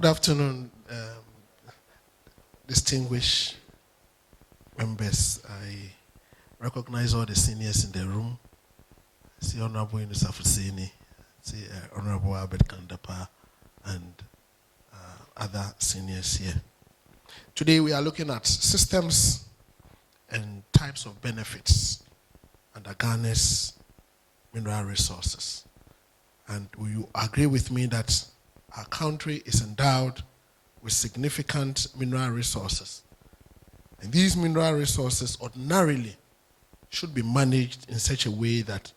Good afternoon, distinguished members. I recognize all the seniors in the room. I see Honorable Yunus Afusini, see Honorable Albert Kandapa, and other seniors here. Today we are looking at systems and types of benefits under Ghana's mineral resources. And will you agree with me that our country is endowed with significant mineral resources? And these mineral resources ordinarily should be managed in such a way that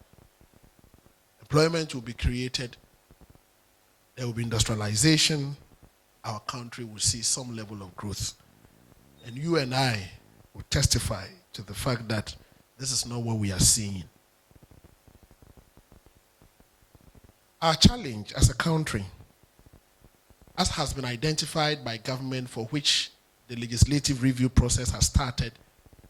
employment will be created, there will be industrialization, our country will see some level of growth. And you and I will testify to the fact that this is not what we are seeing. Our challenge as a country, as has been identified by government, for which the legislative review process has started,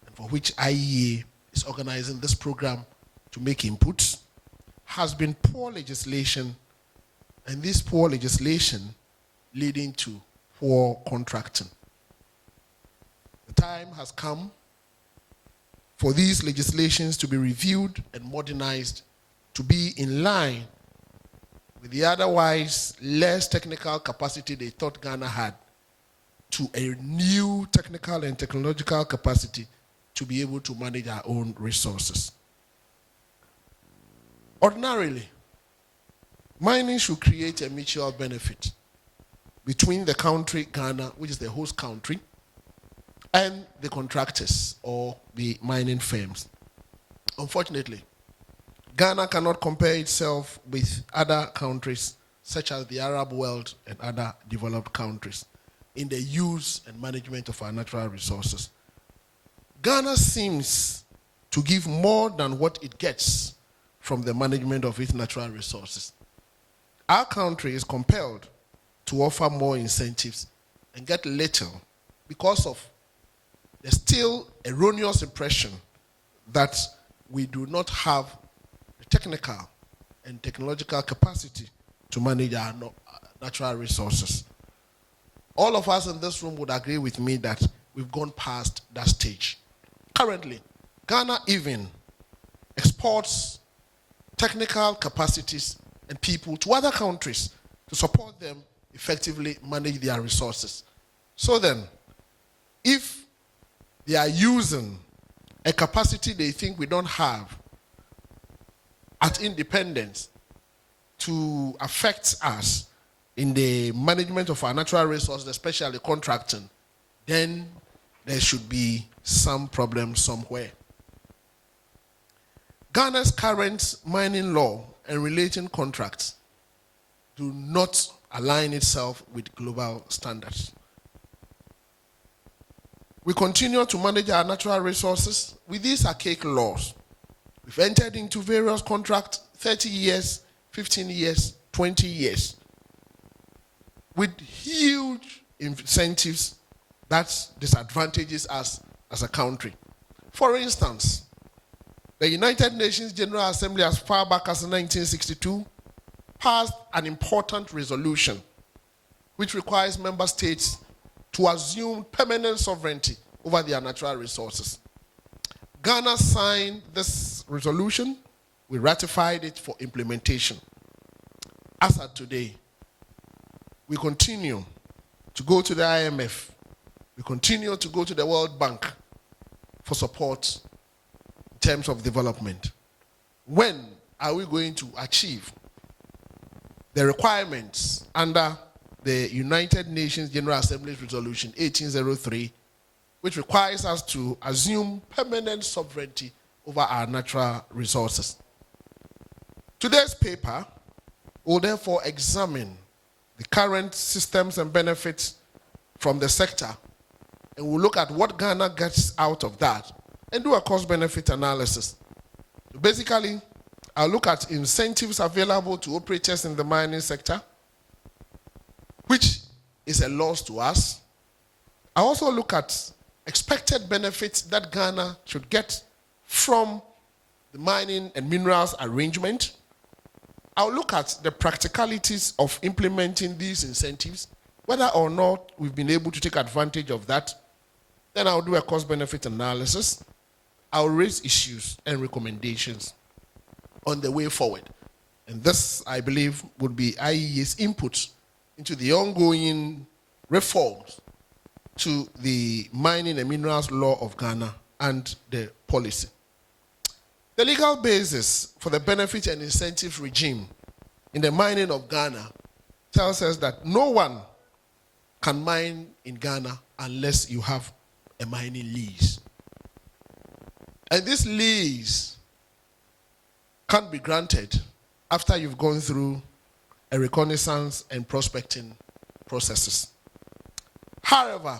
and for which IEA is organizing this program to make inputs, has been poor legislation, and this poor legislation leading to poor contracting. The time has come for these legislations to be reviewed and modernized to be in line with the otherwise less technical capacity they thought Ghana had to a new technical and technological capacity to be able to manage our own resources. Ordinarily, mining should create a mutual benefit between the country, Ghana, which is the host country, and the contractors or the mining firms. Unfortunately, Ghana cannot compare itself with other countries such as the Arab world and other developed countries in the use and management of our natural resources. Ghana seems to give more than what it gets from the management of its natural resources. Our country is compelled to offer more incentives and get little because of the still erroneous impression that we do not have technical and technological capacity to manage our natural resources. All of us in this room would agree with me that we've gone past that stage. Currently, Ghana even exports technical capacities and people to other countries to support them effectively manage their resources. So then, if they are using a capacity they think we don't have at independence to affect us in the management of our natural resources, especially contracting, then there should be some problem somewhere. Ghana's current mining law and relating contracts do not align itself with global standards. We continue to manage our natural resources with these archaic laws. We've entered into various contracts, 30 years, 15 years, 20 years, with huge incentives that disadvantages us as a country. For instance, the United Nations General Assembly, as far back as 1962, passed an important resolution which requires member states to assume permanent sovereignty over their natural resources. Ghana signed this resolution. We ratified it for implementation. As of today, we continue to go to the IMF. We continue to go to the World Bank for support in terms of development. When are we going to achieve the requirements under the United Nations General Assembly's Resolution 1803, which requires us to assume permanent sovereignty over our natural resources? Today's paper will therefore examine the current systems and benefits from the sector, and we'll look at what Ghana gets out of that and do a cost-benefit analysis. So basically, I'll look at incentives available to operators in the mining sector, which is a loss to us. I also look at expected benefits that Ghana should get from the mining and minerals arrangement. I'll look at the practicalities of implementing these incentives Whether or not we've been able to take advantage of that, then I'll do a cost-benefit analysis. I'll raise issues and recommendations on the way forward. And this, I believe, would be IEA's input into the ongoing reforms to the Mining and Minerals Law of Ghana and the policy. The legal basis for the benefit and incentive regime in the mining of Ghana tells us that no one can mine in Ghana unless you have a mining lease. And this lease can't be granted after you've gone through a reconnaissance and prospecting processes. However,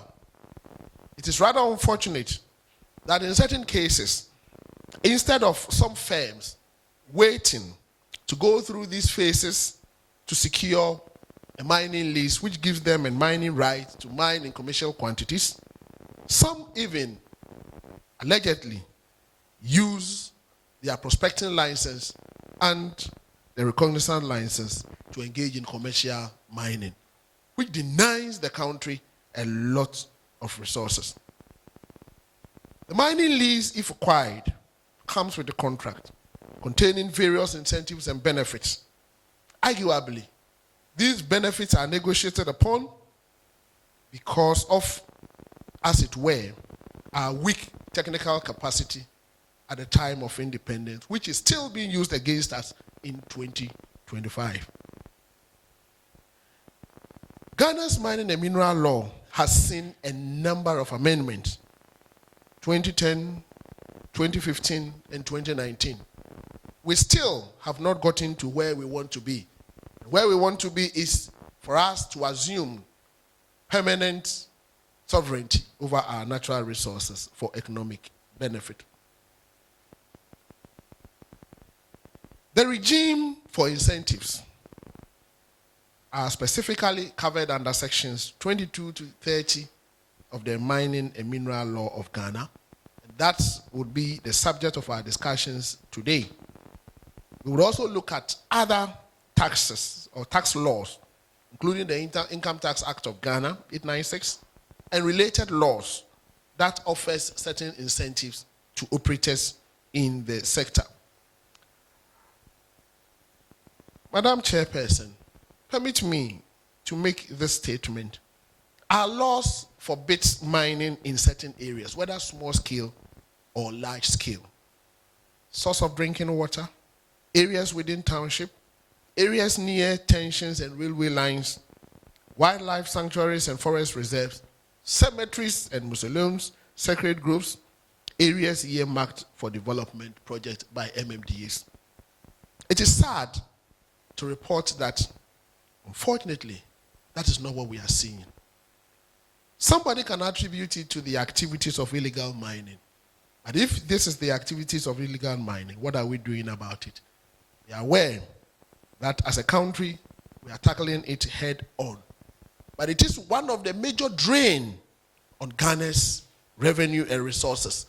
it is rather unfortunate that in certain cases, instead of some firms waiting to go through these phases to secure a mining lease which gives them a mining right to mine in commercial quantities, some even allegedly use their prospecting license and the reconnaissance license to engage in commercial mining, which denies the country a lot of resources. The mining lease, if acquired, comes with a contract containing various incentives and benefits. Arguably, these benefits are negotiated upon because of, as it were, our weak technical capacity at the time of independence, which is still being used against us in 2025. Ghana's mining and mineral law has seen a number of amendments, 2010, 2015, and 2019. We still have not gotten to where we want to be. Where we want to be is for us to assume permanent sovereignty over our natural resources for economic benefit. The regime for incentives are specifically covered under sections 22 to 30 of the Mining and Mineral Law of Ghana. That would be the subject of our discussions today. We would also look at other taxes or tax laws, including the Income Tax Act of Ghana, 896, and related laws that offers certain incentives to operators in the sector. Madam Chairperson, permit me to make this statement. Our laws forbid mining in certain areas, whether small scale or large scale. Source of drinking water, areas within township, areas near tensions and railway lines, wildlife sanctuaries and forest reserves, cemeteries and mausoleums, sacred groves, areas earmarked for development projects by MMDAs. It is sad to report that, unfortunately, that is not what we are seeing. Somebody can attribute it to the activities of illegal mining. But if this is the activities of illegal mining, what are we doing about it? We are aware that as a country, we are tackling it head on. But it is one of the major drain on Ghana's revenue and resources.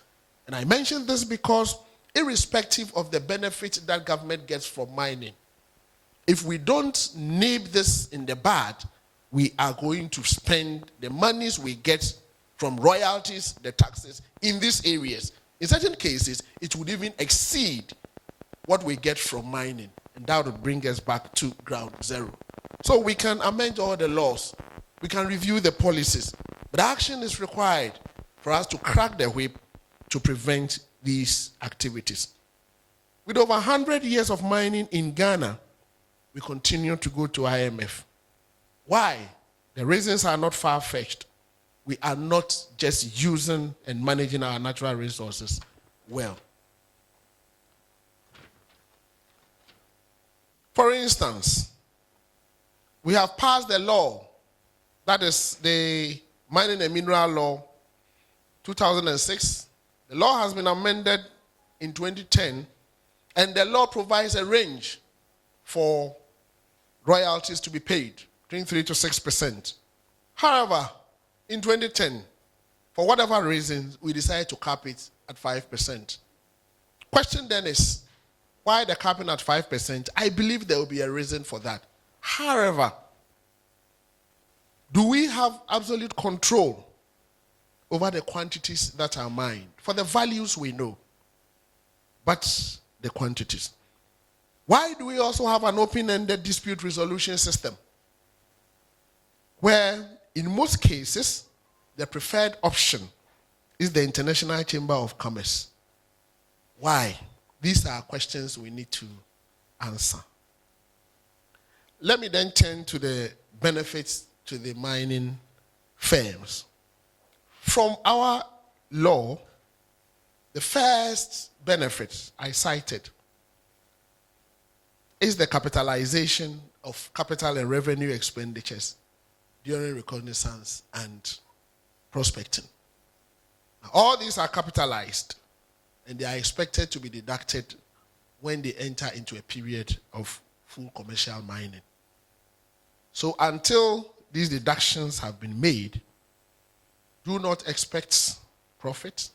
And I mention this because irrespective of the benefit that government gets from mining, if we don't nib this in the bud, we are going to spend the monies we get from royalties, the taxes, in these areas. In certain cases, it would even exceed what we get from mining, and that would bring us back to ground zero. So we can amend all the laws, we can review the policies, but action is required for us to crack the whip to prevent these activities. With over 100 years of mining in Ghana, we continue to go to IMF. Why? The reasons are not far-fetched. We are not just using and managing our natural resources well. For instance, we have passed the law, that is the Mining and Mineral Law 2006. The law has been amended in 2010, and the law provides a range for royalties to be paid, between 3 to 6%. However, in 2010, for whatever reasons, we decided to cap it at 5%. Question then is, why the capping at 5%? I believe there will be a reason for that. However, Do we have absolute control over the quantities that are mined? For the values we know, but the quantities. Why do we also have an open-ended dispute resolution system? Where, in most cases, the preferred option is the International Chamber of Commerce. Why? These are questions we need to answer. Let me then turn to the benefits to the mining firms. From our law, the first benefit I cited is the capitalization of capital and revenue expenditures during reconnaissance and prospecting. Now, all these are capitalized and they are expected to be deducted when they enter into a period of full commercial mining. So until these deductions have been made, do not expect profit,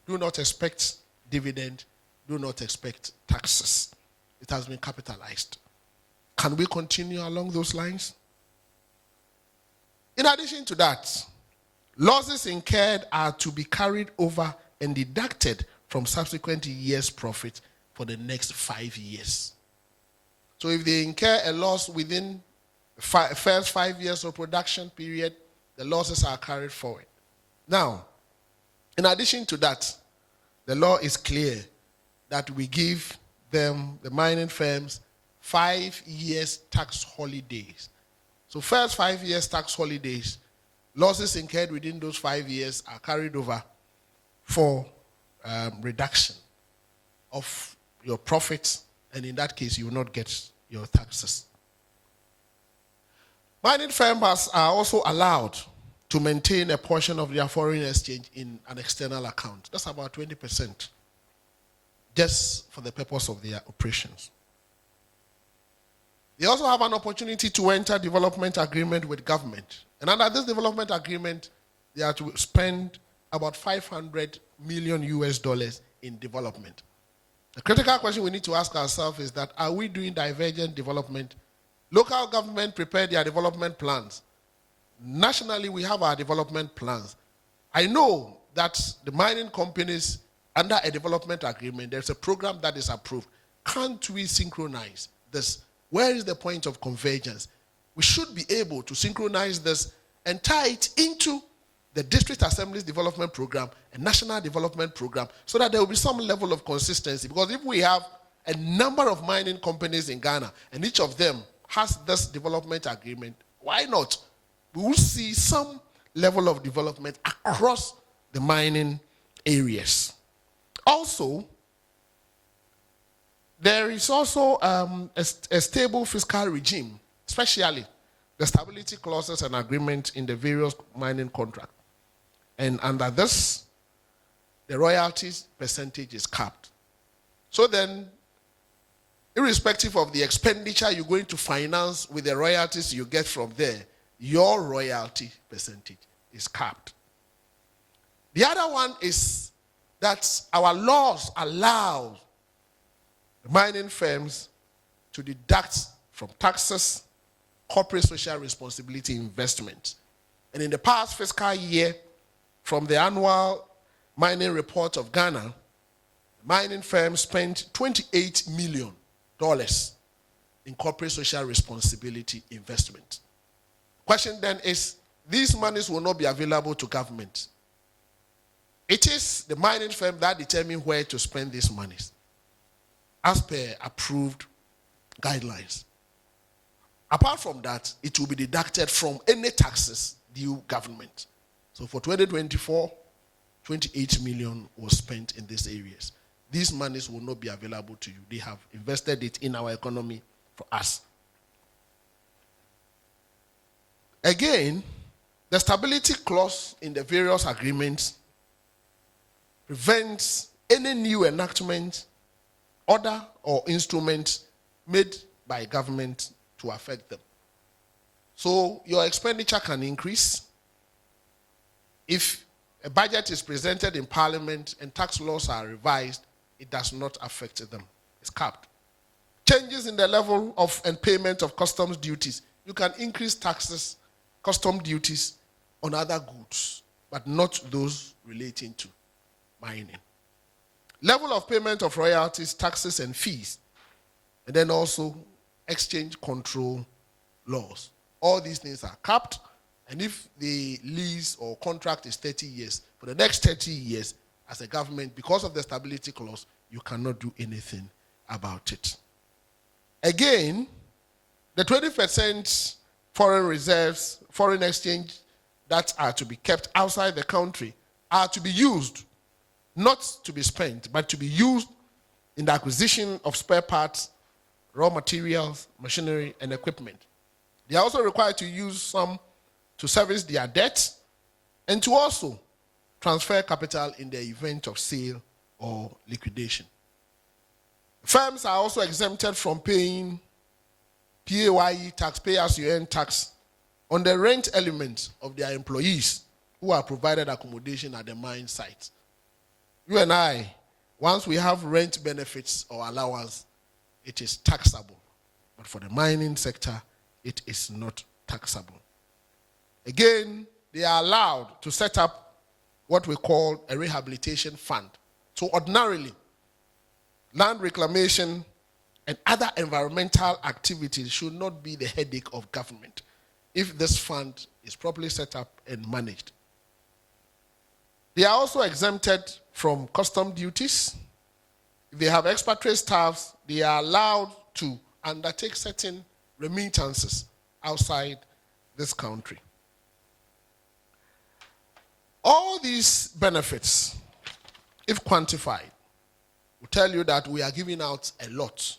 do not expect dividend, do not expect taxes. It has been capitalized. Can we continue along those lines? In addition to that, losses incurred are to be carried over and deducted from subsequent years' profit for the next 5 years. So if they incur a loss within the first 5 years of production period, the losses are carried forward. Now, in addition to that, the law is clear that we give them, the mining firms, 5 years tax holidays. So first 5 years tax holidays, losses incurred within those 5 years are carried over for reduction of your profits, and in that case, you will not get your taxes. Mining firms are also allowed to maintain a portion of their foreign exchange in an external account. That's about 20%, just for the purpose of their operations. They also have an opportunity to enter development agreement with government. And under this development agreement, they are to spend about $500 million in development. The critical question we need to ask ourselves is that, are we doing divergent development? Local government prepare their development plans. Nationally, we have our development plans. I know that the mining companies, under a development agreement, there's a program that is approved. Can't we synchronize this? Where is the point of convergence? We should be able to synchronize this and tie it into the district assemblies development program and national development program so that there will be some level of consistency. Because if we have a number of mining companies in Ghana and each of them has this development agreement, why not? We will see some level of development across the mining areas. Also, there is also a stable fiscal regime, especially the stability clauses and agreements in the various mining contracts. And under this, the royalties percentage is capped. So then, irrespective of the expenditure you're going to finance with the royalties you get from there, your royalty percentage is capped. The other one is that our laws allow the mining firms to deduct from taxes corporate social responsibility investment. And in the past fiscal year, from the annual mining report of Ghana, mining firms spent $28 million in corporate social responsibility investment. Question then is, these monies will not be available to government. It is the mining firm that determines where to spend these monies as per approved guidelines. Apart from that, it will be deducted from any taxes due government. So for 2024, 28 million was spent in these areas. These monies will not be available to you. They have invested it in our economy for us. Again, the stability clause in the various agreements prevents any new enactment, order, or instrument made by government to affect them. So your expenditure can increase. If a budget is presented in Parliament and tax laws are revised, it does not affect them. It's capped. Changes in the level of and payment of customs duties. You can increase taxes custom duties on other goods, but not those relating to mining. Level of payment of royalties, taxes, and fees, and then also exchange control laws. All these things are capped, and if the lease or contract is 30 years, for the next 30 years, as a government, because of the stability clause, you cannot do anything about it. Again, the 20% foreign reserves, foreign exchange that are to be kept outside the country are to be used, not to be spent, but to be used in the acquisition of spare parts, raw materials, machinery, and equipment. They are also required to use some to service their debts and to also transfer capital in the event of sale or liquidation. Firms are also exempted from paying PAYE tax, pay as you earn tax, on the rent element of their employees who are provided accommodation at the mine site. You and I, once we have rent benefits or allowance, it is taxable. But for the mining sector, it is not taxable. Again, they are allowed to set up what we call a rehabilitation fund. So ordinarily, land reclamation and other environmental activities should not be the headache of government if this fund is properly set up and managed. They are also exempted from custom duties. If they have expatriate staffs, they are allowed to undertake certain remittances outside this country. All these benefits, if quantified, will tell you that we are giving out a lot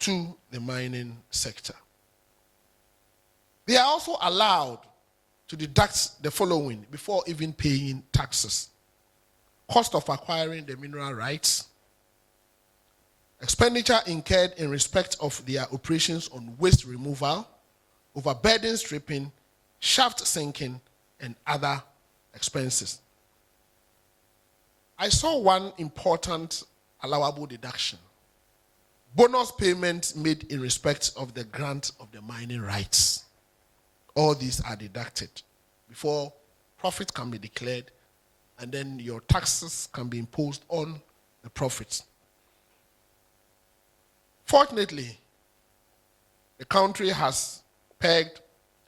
to the mining sector. They are also allowed to deduct the following before even paying taxes: cost of acquiring the mineral rights, expenditure incurred in respect of their operations on waste removal, overburden stripping, shaft sinking, and other expenses. I saw one important allowable deduction: bonus payments made in respect of the grant of the mining rights. All these are deducted before profit can be declared, and then your taxes can be imposed on the profits. Fortunately, the country has pegged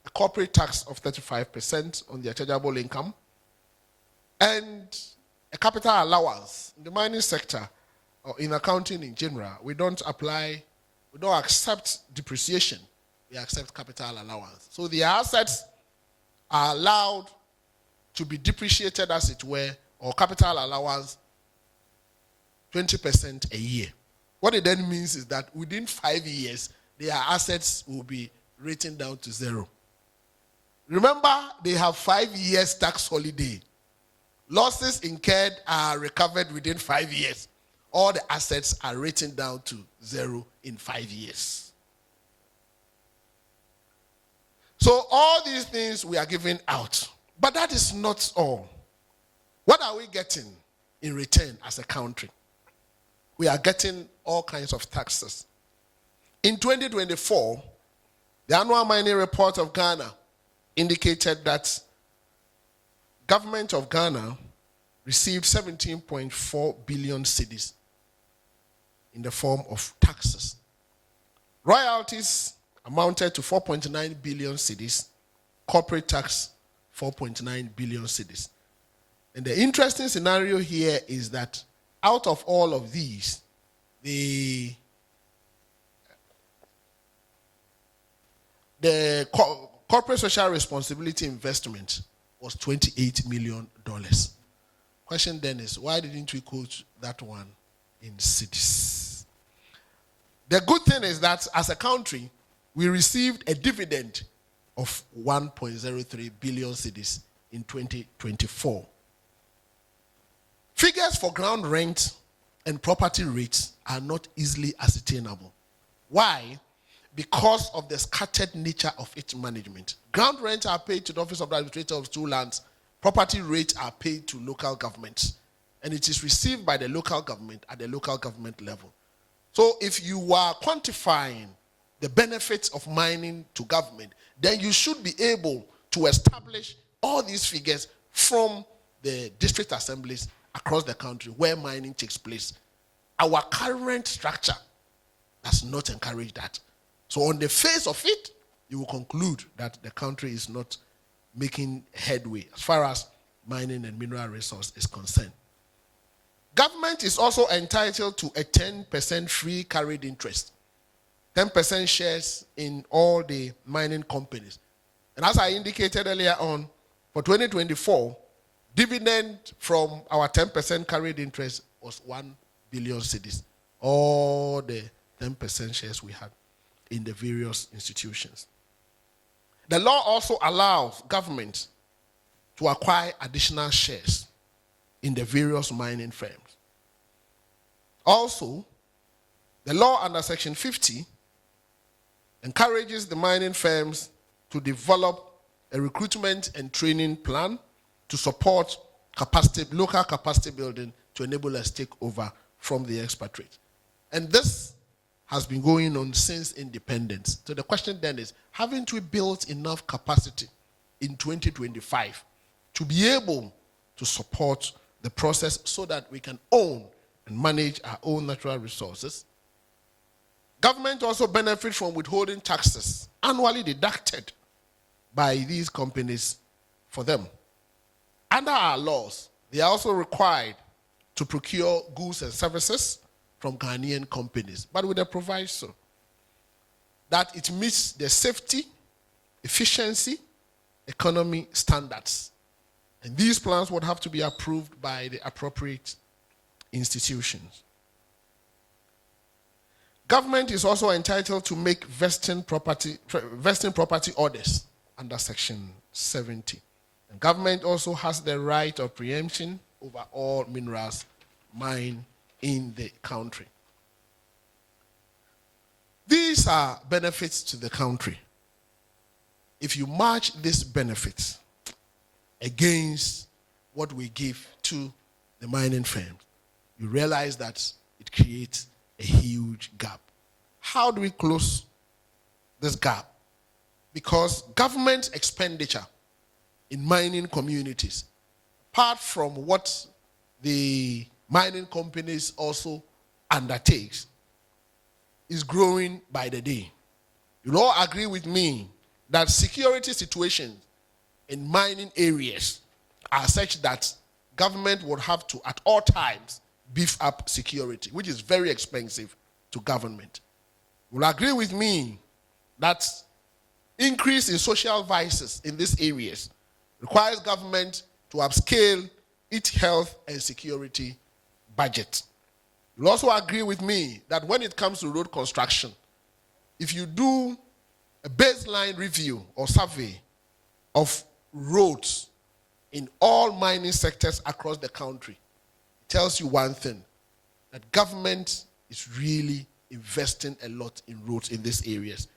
a corporate tax of 35% on the chargeable income and a capital allowance. In the mining sector, or in accounting in general, we don't accept depreciation, we accept capital allowance. So the assets are allowed to be depreciated, as it were, or capital allowance 20% a year. What it then means is that within 5 years, their assets will be written down to zero. Remember, they have 5 years tax holiday. Losses incurred are recovered within 5 years. All the assets are written down to zero in 5 years. So all these things we are giving out. But that is not all. What are we getting in return as a country? We are getting all kinds of taxes. In 2024, the annual mining report of Ghana indicated that government of Ghana received 17.4 billion cedis in the form of taxes. Royalties amounted to 4.9 billion cedis, corporate tax 4.9 billion cedis. And the interesting scenario here is that out of all of these, the corporate social responsibility investment was $28 million. Question then is, why didn't we quote that one in cedis? The good thing is that as a country, we received a dividend of 1.03 billion cedis in 2024. Figures for ground rent and property rates are not easily ascertainable. Why? Because of the scattered nature of its management. Ground rents are paid to the Office of the Administrator of Two Lands. Property rates are paid to local governments. And it is received by the local government at the local government level. So if you are quantifying the benefits of mining to government, then you should be able to establish all these figures from the district assemblies across the country where mining takes place. Our current structure does not encourage that. So on the face of it, you will conclude that the country is not making headway as far as mining and mineral resource is concerned. Government is also entitled to a 10% free carried interest, 10% shares in all the mining companies. And as I indicated earlier on, for 2024, dividend from our 10% carried interest was 1 billion cedis. All the 10% shares we had in the various institutions. The law also allows government to acquire additional shares in the various mining firms. Also, the law under Section 50 encourages the mining firms to develop a recruitment and training plan to support local capacity building to enable us to take over from the expatriates. And this has been going on since independence. So the question then is, haven't we built enough capacity in 2025 to be able to support the process so that we can own and manage our own natural resources? Government also benefits from withholding taxes annually deducted by these companies for them. Under our laws, they are also required to procure goods and services from Ghanaian companies, but with a proviso that it meets the safety, efficiency, economy standards. And these plans would have to be approved by the appropriate institutions. Government is also entitled to make vesting property orders under Section 70. And government also has the right of preemption over all minerals mined in the country. These are benefits to the country. If you match these benefits against what we give to the mining firms, you realize that it creates a huge gap. How do we close this gap? Because government expenditure in mining communities, apart from what the mining companies also undertakes, is growing by the day. You'll all agree with me that security situations in mining areas are such that government would have to, at all times, beef up security, which is very expensive to government. You'll agree with me that increase in social vices in these areas requires government to upscale its health and security budget. You'll also agree with me that when it comes to road construction, if you do a baseline review or survey of roads in all mining sectors across the country, it tells you one thing, that government is really investing a lot in roads in these areas.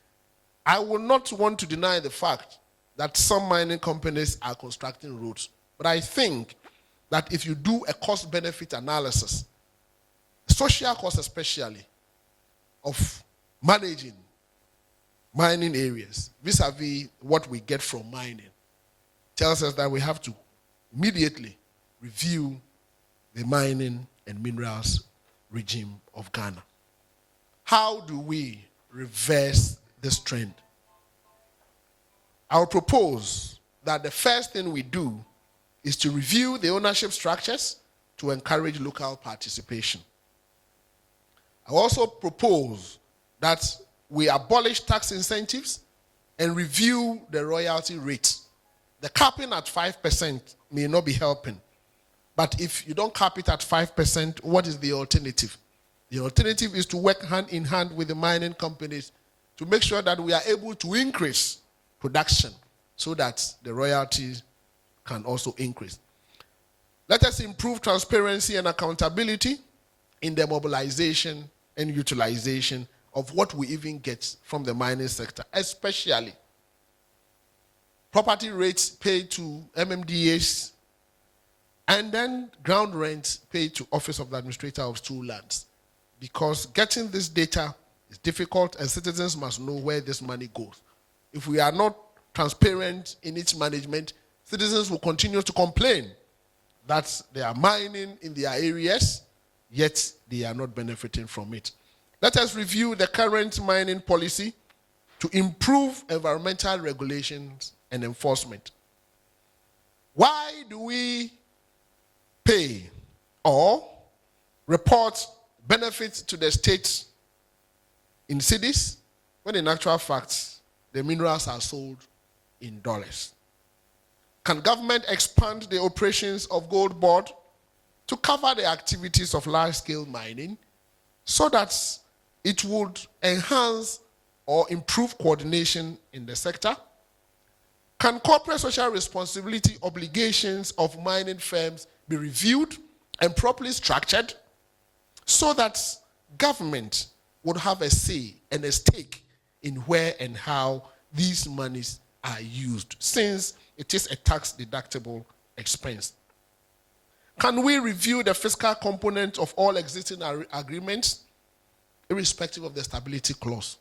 I will not want to deny the fact that some mining companies are constructing roads, but I think that if you do a cost-benefit analysis, social cost especially, of managing mining areas vis-a-vis what we get from mining, tells us that we have to immediately review the mining and minerals regime of Ghana. How do we reverse this trend? I would propose that the first thing we do is to review the ownership structures to encourage local participation. I also propose that we abolish tax incentives and review the royalty rates. The capping at 5% may not be helping. But if you don't cap it at 5%, what is the alternative? The alternative is to work hand in hand with the mining companies to make sure that we are able to increase production so that the royalties can also increase. Let us improve transparency and accountability in the mobilization and utilization of what we even get from the mining sector, especially property rates paid to MMDAs and then ground rents paid to Office of the Administrator of Stool Lands. Because getting this data is difficult and citizens must know where this money goes. If we are not transparent in its management, citizens will continue to complain that they are mining in their areas, yet they are not benefiting from it. Let us review the current mining policy to improve environmental regulations and enforcement. Why do we pay or report benefits to the state in cedis when in actual fact the minerals are sold in dollars? Can government expand the operations of Gold Board to cover the activities of large-scale mining so that it would enhance or improve coordination in the sector? Can corporate social responsibility obligations of mining firms be reviewed and properly structured so that government would have a say and a stake in where and how these monies are used, since it is a tax-deductible expense? Can we review the fiscal component of all existing agreements, irrespective of the stability clause?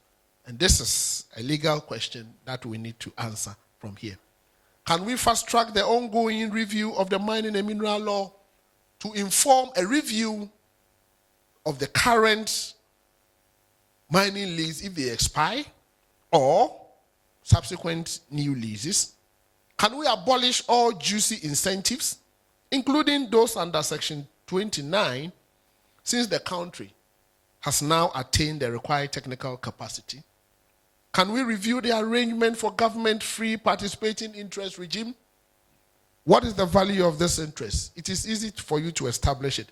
And this is a legal question that we need to answer from here. Can we fast-track the ongoing review of the mining and mineral law to inform a review of the current mining lease if they expire, or subsequent new leases? Can we abolish all juicy incentives, including those under Section 29, since the country has now attained the required technical capacity? Can we review the arrangement for government-free participating interest regime? What is the value of this interest? It is easy for you to establish it,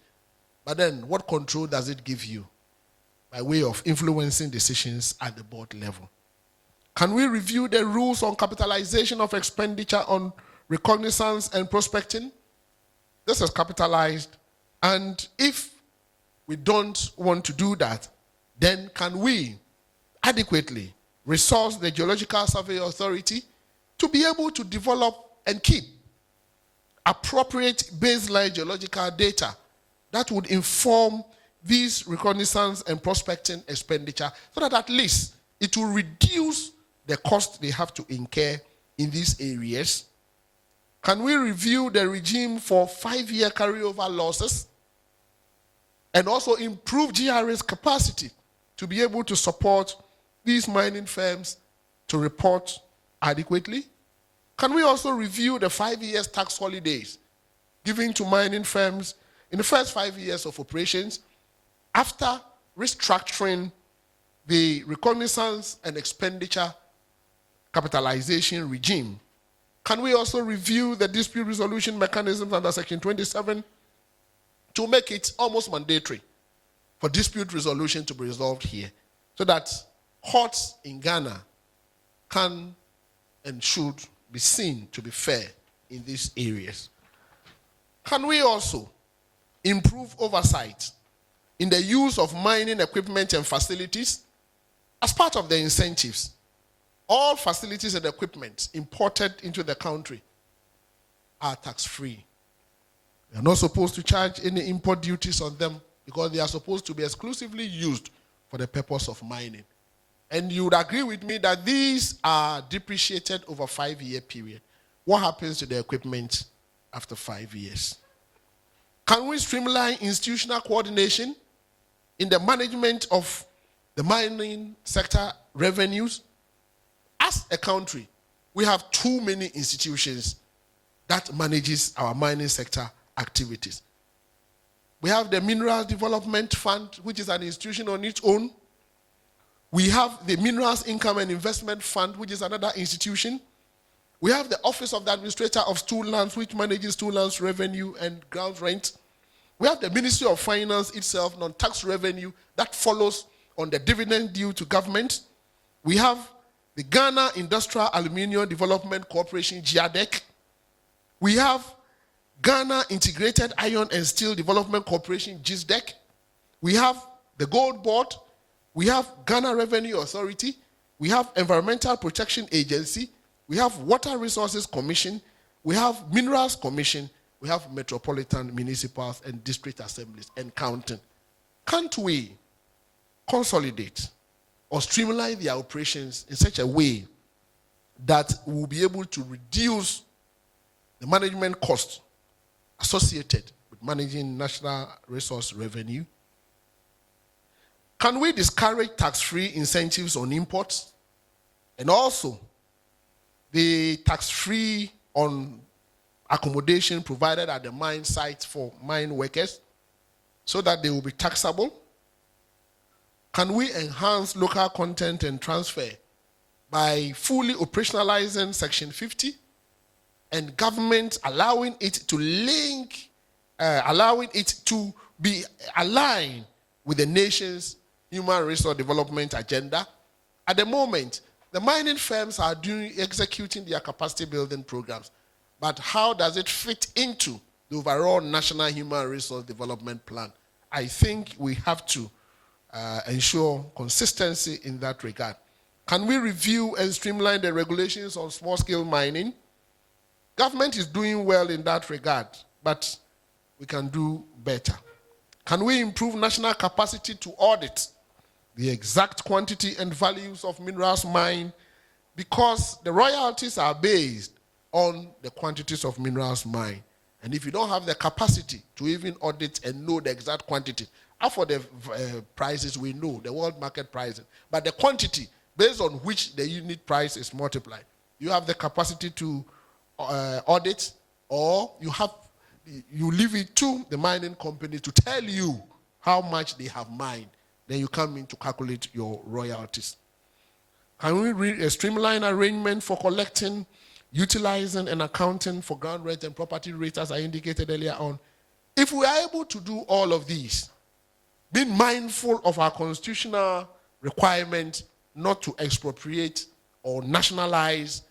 but then what control does it give you by way of influencing decisions at the board level? Can we review the rules on capitalization of expenditure on recognizance and prospecting? This is capitalized, and if we don't want to do that, then can we adequately resource the Geological Survey Authority to be able to develop and keep appropriate baseline geological data that would inform these reconnaissance and prospecting expenditure, so that at least it will reduce the cost they have to incur in these areas? Can we review the regime for 5-year carryover losses and also improve GRA's capacity to be able to support these mining firms to report adequately? Can we also review the 5 years tax holidays given to mining firms in the first 5 years of operations after restructuring the reconnaissance and expenditure capitalization regime? Can we also review the dispute resolution mechanisms under Section 27 to make it almost mandatory for dispute resolution to be resolved here, so that courts in Ghana can and should be seen to be fair in these areas? Can we also improve oversight in the use of mining equipment and facilities as part of the incentives? All facilities and equipment imported into the country are tax-free. We are not supposed to charge any import duties on them because they are supposed to be exclusively used for the purpose of mining. And you would agree with me that these are depreciated over a 5-year period. What happens to the equipment after 5 years? Can we streamline institutional coordination in the management of the mining sector revenues? As a country, we have too many institutions that manages our mining sector activities. We have the Minerals Development Fund, which is an institution on its own. We have the Minerals Income and Investment Fund, which is another institution. We have the Office of the Administrator of Stool Lands, which manages stool lands revenue and ground rent. We have the Ministry of Finance itself, non-tax revenue, that follows on the dividend due to government. We have the Ghana Industrial Aluminium Development Corporation, GIADEC. We have Ghana Integrated Iron and Steel Development Corporation, GISDEC. We have the Gold Board. We have Ghana Revenue Authority. We have Environmental Protection Agency. We have Water Resources Commission. We have Minerals Commission. We have Metropolitan Municipals and District Assemblies and counting. Can't we consolidate or streamline their operations in such a way that will be able to reduce the management costs associated with managing national resource revenue? Can we discourage tax-free incentives on imports? And also, the tax-free on accommodation provided at the mine site for mine workers so that they will be taxable? Can we enhance local content and transfer by fully operationalizing Section 50 and government allowing it to link, allowing it to be aligned with the nation's human resource development agenda? At the moment, the mining firms are executing their capacity building programs, but how does it fit into the overall national human resource development plan? I think we have to ensure consistency in that regard. Can we review and streamline the regulations on small-scale mining? Government is doing well in that regard, but we can do better. Can we improve national capacity to audit the exact quantity and values of minerals mined, because the royalties are based on the quantities of minerals mined? And if you don't have the capacity to even audit and know the exact quantity, for the prices we know, the world market prices, but the quantity based on which the unit price is multiplied, you have the capacity to audit, or you leave it to the mining company to tell you how much they have mined. Then you come in to calculate your royalties. Can we streamline arrangement for collecting, utilizing, and accounting for ground rent and property rates, as I indicated earlier on? If we are able to do all of these, being mindful of our constitutional requirement not to expropriate or nationalize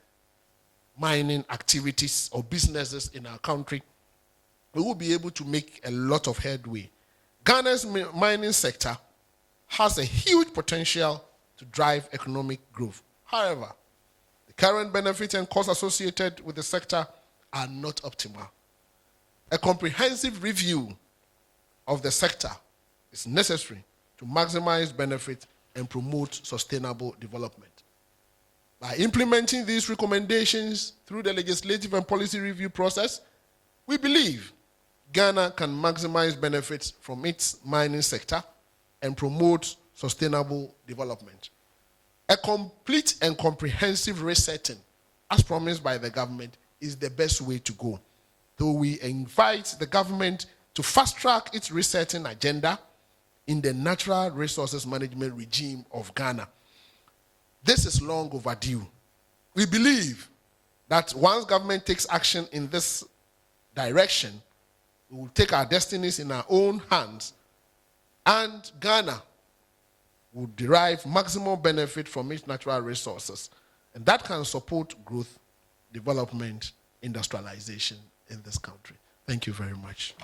mining activities or businesses in our country, we will be able to make a lot of headway. Ghana's mining sector has a huge potential to drive economic growth. However, the current benefits and costs associated with the sector are not optimal. A comprehensive review of the sector is necessary to maximize benefit and promote sustainable development. By implementing these recommendations through the legislative and policy review process, we believe Ghana can maximize benefits from its mining sector and promote sustainable development. A complete and comprehensive resetting, as promised by the government, is the best way to go. So we invite the government to fast-track its resetting agenda in the natural resources management regime of Ghana. This is long overdue. We believe that once government takes action in this direction, we will take our destinies in our own hands, and Ghana will derive maximum benefit from its natural resources. And that can support growth, development, industrialization in this country. Thank you very much.